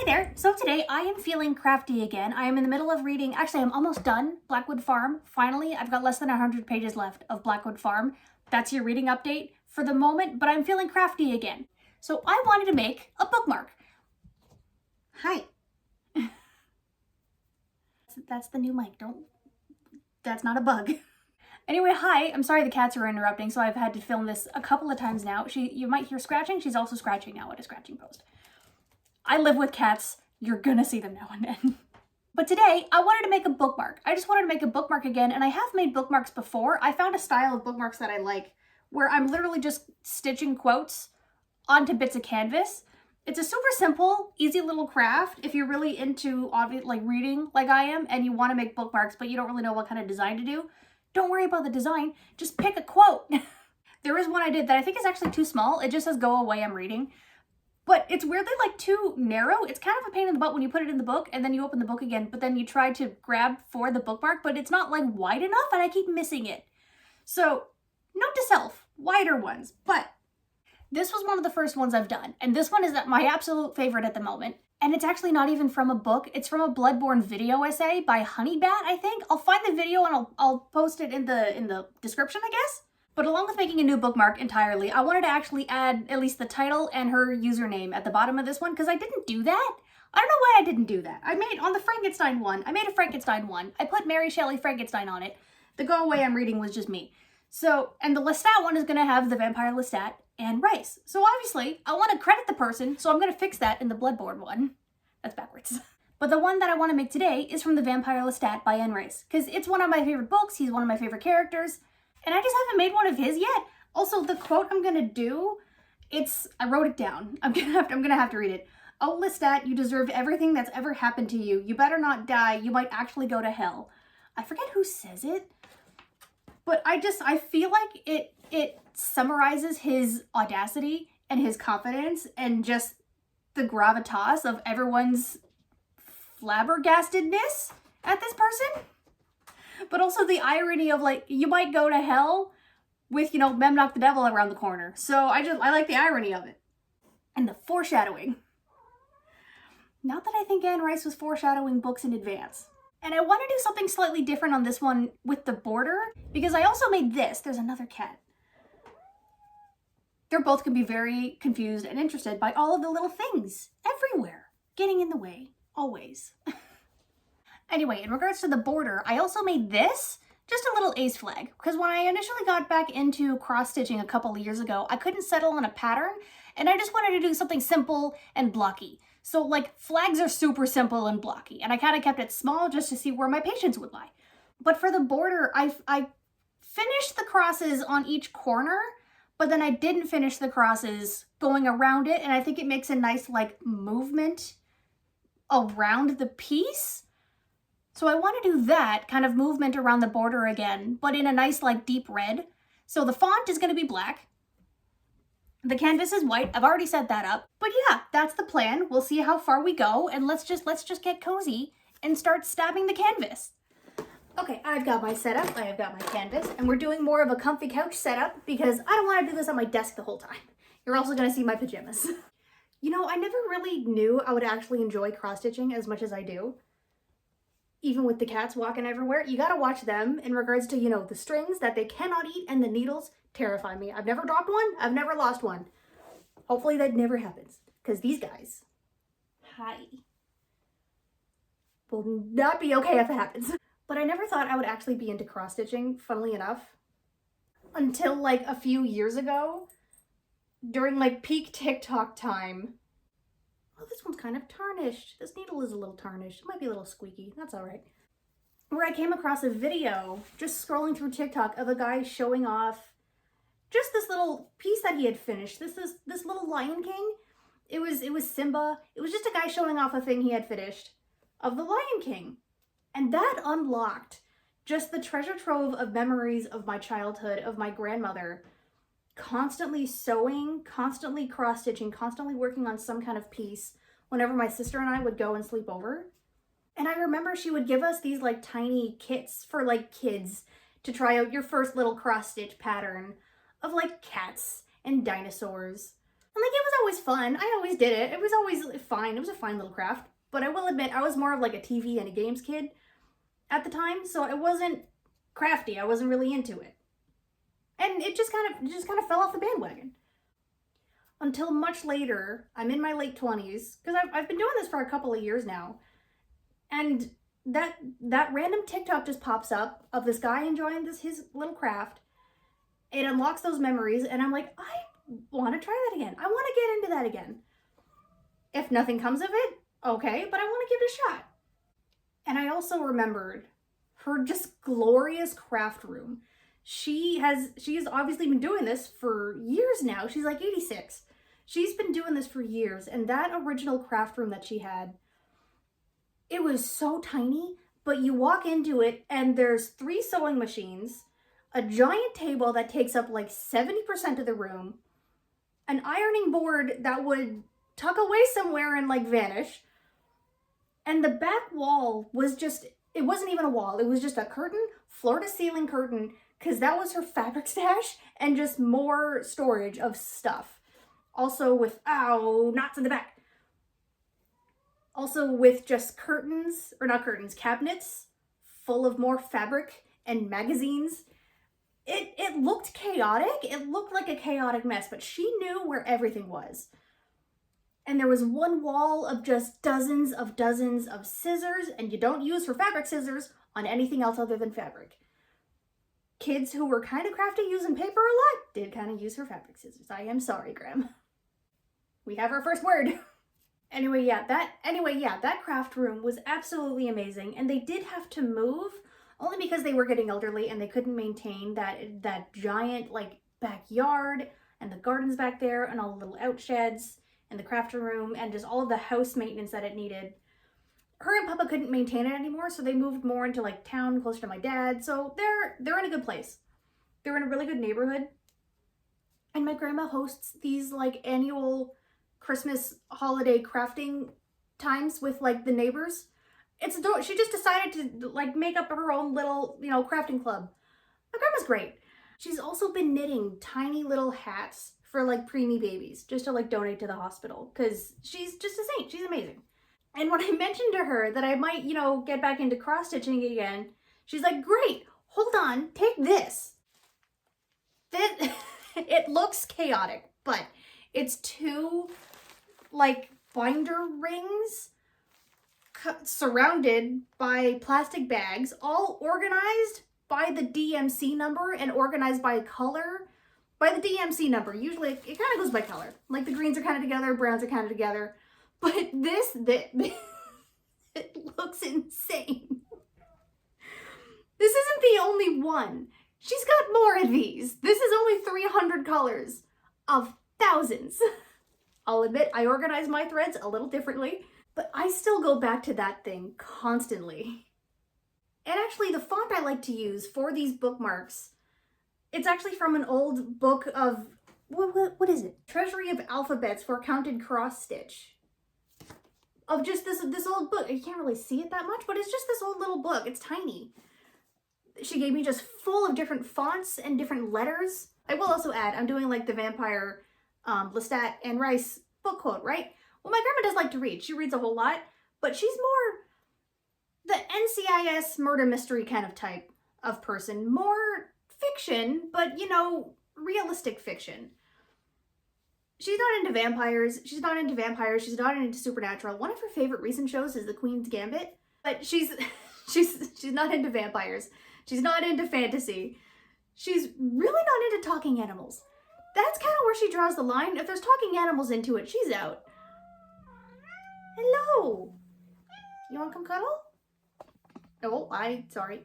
Hi there! So today I am feeling crafty again. I am in the middle of reading, actually I'm almost done, Blackwood Farm. Finally, I've got less than 100 pages left of Blackwood Farm. That's your reading update for the moment, but I'm feeling crafty again. So I wanted to make a bookmark. Hi. That's the new mic, that's not a bug. Anyway, hi, I'm sorry the cats are interrupting, so I've had to film this a couple of times now. You might hear scratching, she's also scratching now at a scratching post. I live with cats, you're gonna see them now and then. But today, I wanted to make a bookmark. I just wanted to make a bookmark again, and I have made bookmarks before. I found a style of bookmarks that I like, where I'm literally just stitching quotes onto bits of canvas. It's a super simple, easy little craft if you're really into reading like I am, and you want to make bookmarks, but you don't really know what kind of design to do. Don't worry about the design, just pick a quote. There is one I did that I think is actually too small. It just says, "Go away, I'm reading." But it's weirdly too narrow. It's kind of a pain in the butt when you put it in the book and then you open the book again, but then you try to grab for the bookmark, but it's not wide enough and I keep missing it. So note to self, wider ones. But this was one of the first ones I've done. And this one is my absolute favorite at the moment. And it's actually not even from a book. It's from a Bloodborne video essay by Honeybat, I think. I'll find the video and I'll post it in the description, I guess. But along with making a new bookmark entirely, I wanted to actually add at least the title and her username at the bottom of this one, because I didn't do that. I don't know why I didn't do that. I made, on the Frankenstein one, I made a Frankenstein one. I put Mary Shelley Frankenstein on it. The Go Away I'm Reading was just me. So, and the Lestat one is going to have the Vampire Lestat and Rice. So obviously, I want to credit the person, so I'm going to fix that in the Bloodborne one. That's backwards. But the one that I want to make today is from the Vampire Lestat by Anne Rice, because it's one of my favorite books, he's one of my favorite characters. And I just haven't made one of his yet. Also, the quote I'm gonna do, I wrote it down. I'm gonna have to read it. "Oh, Lestat, you deserve everything that's ever happened to you. You better not die. You might actually go to hell." I forget who says it, but I feel like it summarizes his audacity and his confidence and just the gravitas of everyone's flabbergastedness at this person. But also the irony of you might go to hell with, Memnoch the devil around the corner. So I like the irony of it. And the foreshadowing. Not that I think Anne Rice was foreshadowing books in advance. And I want to do something slightly different on this one with the border, because I also made this. There's another cat. They're both can be very confused and interested by all of the little things everywhere, getting in the way, always. Anyway, in regards to the border, I also made this, just a little ace flag, because when I initially got back into cross-stitching a couple of years ago, I couldn't settle on a pattern, and I just wanted to do something simple and blocky. So, flags are super simple and blocky, and I kind of kept it small just to see where my patience would lie. But for the border, I finished the crosses on each corner, but then I didn't finish the crosses going around it, and I think it makes a nice, movement around the piece. So I want to do that kind of movement around the border again, but in a nice deep red. So the font is going to be black. The canvas is white. I've already set that up. But yeah, that's the plan. We'll see how far we go, and let's just get cozy and start stabbing the canvas. Okay, I've got my setup. I have got my canvas, and we're doing more of a comfy couch setup because I don't want to do this on my desk the whole time. You're also going to see my pajamas. I never really knew I would actually enjoy cross-stitching as much as I do. Even with the cats walking everywhere, you gotta watch them in regards to, the strings that they cannot eat and the needles terrify me. I've never dropped one. I've never lost one. Hopefully that never happens, because these guys, will not be okay if it happens. But I never thought I would actually be into cross-stitching, funnily enough, until a few years ago, during peak TikTok time. Oh, this one's kind of tarnished. This needle is a little tarnished. It might be a little squeaky. That's all right. Where I came across a video, just scrolling through TikTok, of a guy showing off just this little piece that he had finished. This little Lion King. It was Simba. It was just a guy showing off a thing he had finished of the Lion King. And that unlocked just the treasure trove of memories of my childhood, of my grandmother, constantly sewing, constantly cross-stitching, constantly working on some kind of piece whenever my sister and I would go and sleep over. And I remember she would give us these tiny kits for kids to try out your first little cross-stitch pattern of cats and dinosaurs. And like, it was always fun. I always did it. It was always fine. It was a fine little craft. But I will admit, I was more of like a TV and a games kid at the time, so it wasn't crafty. I wasn't really into it. And it just kind of fell off the bandwagon. Until much later, I'm in my late 20s, because I've been doing this for a couple of years now. And that random TikTok just pops up of this guy enjoying his little craft. It unlocks those memories, and I'm like, I want to try that again. I want to get into that again. If nothing comes of it, okay, but I want to give it a shot. And I also remembered her just glorious craft room. She has obviously been doing this for years now. She's like 86. She's been doing this for years, and that original craft room that she had, it was so tiny, but you walk into it and there's 3 sewing machines, a giant table that takes up like 70% of the room, an ironing board that would tuck away somewhere and like vanish, and the back wall was just, it wasn't even a wall, it was just a curtain, floor to ceiling curtain, because that was her fabric stash and just more storage of stuff. Also with, knots in the back. Also with just curtains, or not curtains, cabinets full of more fabric and magazines. It looked chaotic. It looked like a chaotic mess, but she knew where everything was. And there was one wall of just dozens of scissors, and you don't use her fabric scissors on anything else other than fabric. Kids who were kind of crafty using paper a lot did kind of use her fabric scissors. I am sorry, Graham. We have our first word. Anyway, that craft room was absolutely amazing, and they did have to move only because they were getting elderly and they couldn't maintain that giant like backyard and the gardens back there and all the little outsheds and the craft room and just all of the house maintenance that it needed. Her and Papa couldn't maintain it anymore, so they moved more into like town closer to my dad. So they're in a good place. They're in a really good neighborhood. And my grandma hosts these like annual Christmas holiday crafting times with like the neighbors. It's adorable. She just decided to like make up her own little, crafting club. My grandma's great. She's also been knitting tiny little hats for like preemie babies just to like donate to the hospital, because she's just a saint. She's amazing. And when I mentioned to her that I might, get back into cross stitching again, she's like, great, hold on, take this. It looks chaotic, but it's 2 like binder rings surrounded by plastic bags, all organized by the DMC number and organized by color. By the DMC number, usually it kind of goes by color. Like the greens are kind of together, browns are kind of together. But this it looks insane. This isn't the only one. She's got more of these. This is only 300 colors of thousands. I'll admit I organize my threads a little differently, but I still go back to that thing constantly. And actually the font I like to use for these bookmarks, it's actually from an old book of, what is it? Treasury of Alphabets for Counted Cross Stitch. Of just this old book. You can't really see it that much, but it's just this old little book. It's tiny. She gave me just full of different fonts and different letters. I will also add, I'm doing like the vampire Lestat and Rice book quote, right? Well, my grandma does like to read. She reads a whole lot, but she's more the NCIS murder mystery kind of type of person. More fiction, but realistic fiction. She's not into vampires. She's not into supernatural. One of her favorite recent shows is The Queen's Gambit, but she's not into vampires. She's not into fantasy. She's really not into talking animals. That's kind of where she draws the line. If there's talking animals into it, she's out. Hello. You want to come cuddle? Oh, sorry.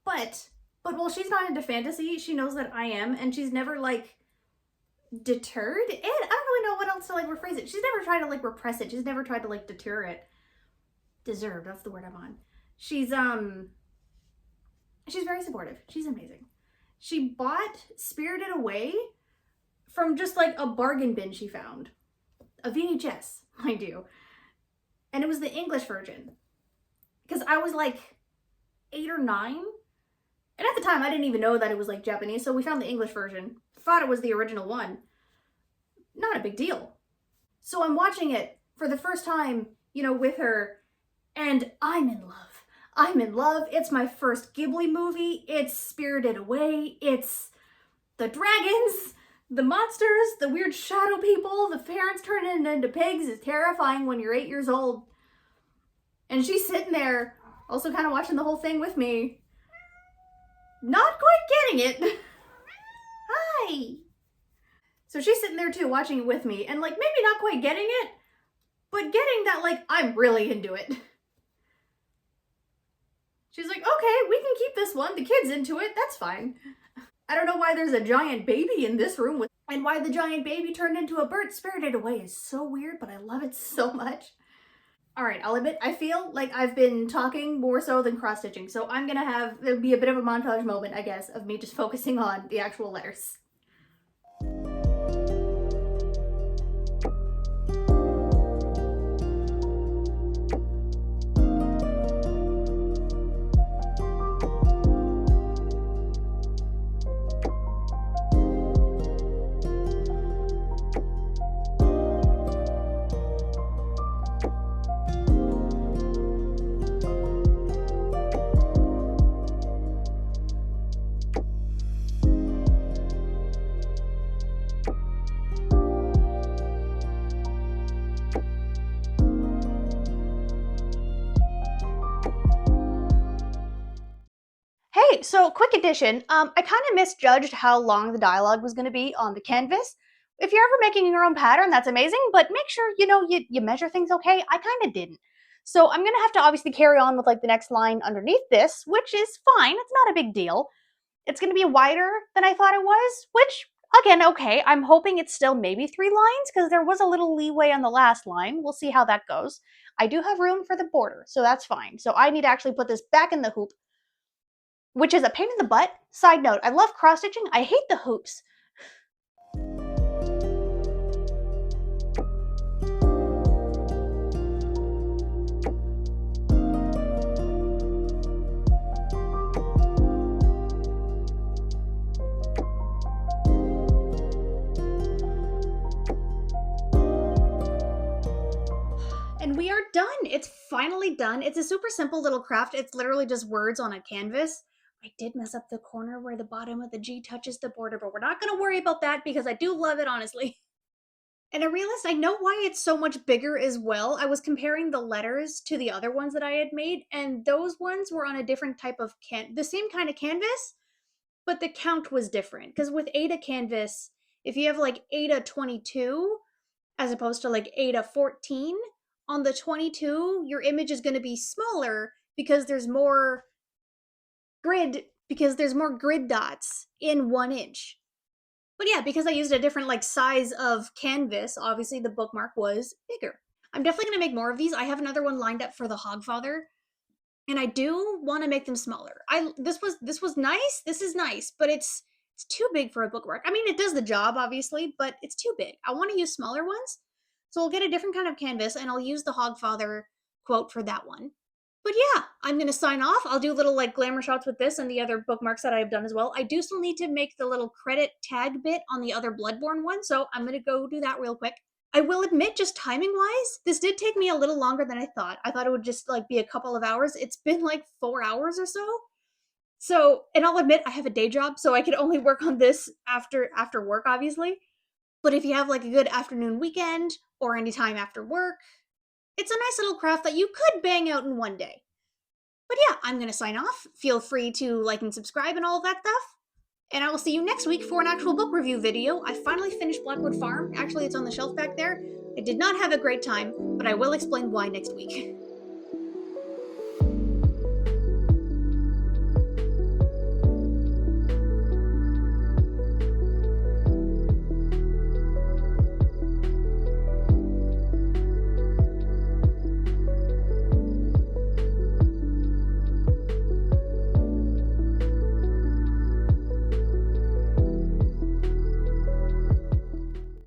But while she's not into fantasy, she knows that I am, and she's never like deterred it. I don't really know what else to like rephrase it. She's never tried to like repress it. She's never tried to like deter it. Deserved, that's the word I'm on. She's very supportive. She's amazing. She bought Spirited Away from just like a bargain bin she found. A VHS, mind you. And it was the English version. Because I was like 8 or 9. And at the time I didn't even know that it was like Japanese, so we found the English version. Thought it was the original one. not a big deal. So I'm watching it for the first time, with her, and I'm in love. I'm in love. It's my first Ghibli movie. It's Spirited Away. It's the dragons, the monsters, the weird shadow people, the parents turning into pigs is terrifying when you're 8 years old. And she's sitting there, also kind of watching the whole thing with me. Not quite getting it. Hi. So she's sitting there too, watching it with me, and maybe not quite getting it, but getting that I'm really into it. She's like, okay, we can keep this one. The kid's into it. That's fine. I don't know why there's a giant baby in this room and why the giant baby turned into a bird. Spirited Away is so weird, but I love it so much. All right, I'll admit, I feel like I've been talking more so than cross-stitching, so there'll be a bit of a montage moment, I guess, of me just focusing on the actual letters. Hey, so quick addition. I kind of misjudged how long the dialogue was going to be on the canvas. If you're ever making your own pattern, that's amazing, but make sure, you measure things okay. I kind of didn't. So I'm going to have to obviously carry on with the next line underneath this, which is fine. It's not a big deal. It's going to be wider than I thought it was, which, again, okay. I'm hoping it's still maybe 3 lines because there was a little leeway on the last line. We'll see how that goes. I do have room for the border, so that's fine. So I need to actually put this back in the hoop, which is a pain in the butt. Side note, I love cross-stitching. I hate the hoops. And we are done. It's finally done. It's a super simple little craft. It's literally just words on a canvas. I did mess up the corner where the bottom of the G touches the border, but we're not going to worry about that because I do love it, honestly. And I realized I know why it's so much bigger as well. I was comparing the letters to the other ones that I had made, and those ones were on a different type of the same kind of canvas, but the count was different. Because with Ada canvas, if you have Ada 22, as opposed to Ada 14, on the 22, your image is going to be smaller because there's more grid dots in 1 inch. But yeah, because I used a different size of canvas, obviously the bookmark was bigger. I'm definitely going to make more of these. I have another one lined up for the Hogfather, and I do want to make them smaller. This was nice. This is nice, but it's too big for a bookmark. I mean, it does the job obviously, but it's too big. I want to use smaller ones. So I'll get a different kind of canvas and I'll use the Hogfather quote for that one. But yeah, I'm going to sign off. I'll do little glamour shots with this and the other bookmarks that I've done as well. I do still need to make the little credit tag bit on the other Bloodborne one, so I'm going to go do that real quick. I will admit, just timing wise, this did take me a little longer than I thought. I thought it would just be a couple of hours. It's been 4 hours or so. So, and I'll admit I have a day job, so I could only work on this after work, obviously. But if you have a good afternoon weekend or any time after work, it's a nice little craft that you could bang out in 1 day. But yeah, I'm going to sign off. Feel free to like and subscribe and all of that stuff. And I will see you next week for an actual book review video. I finally finished Blackwood Farm. Actually, it's on the shelf back there. I did not have a great time, but I will explain why next week.